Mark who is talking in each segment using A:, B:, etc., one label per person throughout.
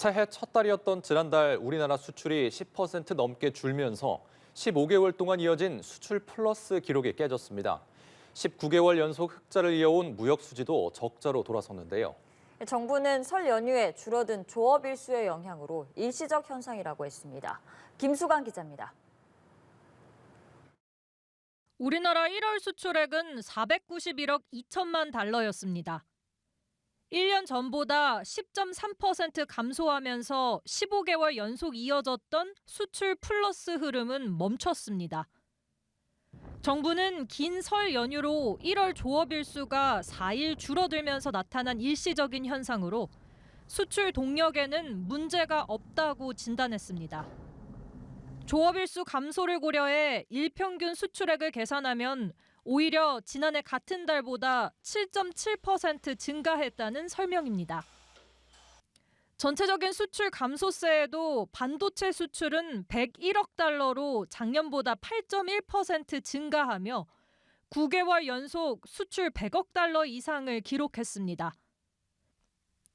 A: 새해 첫 달이었던 지난달 우리나라 수출이 10% 넘게 줄면서 15개월 동안 이어진 수출 플러스 기록이 깨졌습니다. 19개월 연속 흑자를 이어온 무역 수지도 적자로 돌아섰는데요.
B: 정부는 설 연휴에 줄어든 조업 일수의 영향으로 일시적 현상이라고 했습니다. 김수강 기자입니다.
C: 우리나라 1월 수출액은 491억 2천만 달러였습니다. 1년 전보다 10.3% 감소하면서 15개월 연속 이어졌던 수출 플러스 흐름은 멈췄습니다. 정부는 긴 설 연휴로 1월 조업 일수가 4일 줄어들면서 나타난 일시적인 현상으로 수출 동력에는 문제가 없다고 진단했습니다. 조업 일수 감소를 고려해 일평균 수출액을 계산하면 오히려 지난해 같은 달보다 7.7% 증가했다는 설명입니다. 전체적인 수출 감소세에도 반도체 수출은 101억 달러로 작년보다 8.1% 증가하며 9개월 연속 수출 100억 달러 이상을 기록했습니다.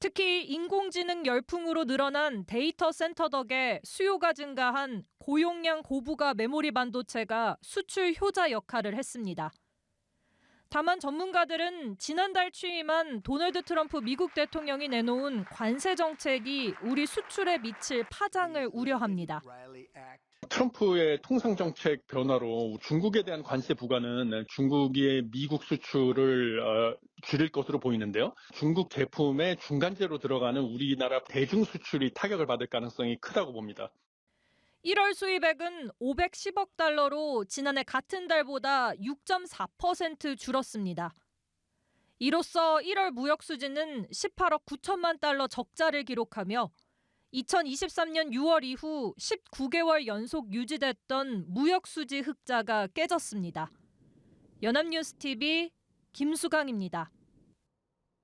C: 특히 인공지능 열풍으로 늘어난 데이터 센터 덕에 수요가 증가한 고용량 고부가 메모리 반도체가 수출 효자 역할을 했습니다. 다만 전문가들은 지난달 취임한 도널드 트럼프 미국 대통령이 내놓은 관세 정책이 우리 수출에 미칠 파장을 우려합니다.
D: 트럼프의 통상 정책 변화로 중국에 대한 관세 부과는 중국의 미국 수출을 줄일 것으로 보이는데요. 중국 제품의 중간재로 들어가는 우리나라 대중 수출이 타격을 받을 가능성이 크다고 봅니다.
C: 1월 수입액은 510억 달러로 지난해 같은 달보다 6.4% 줄었습니다. 이로써 1월 무역 수지는 18억 9천만 달러 적자를 기록하며 2023년 6월 이후 19개월 연속 유지됐던 무역 수지 흑자가 깨졌습니다. 연합뉴스 TV 김수강입니다.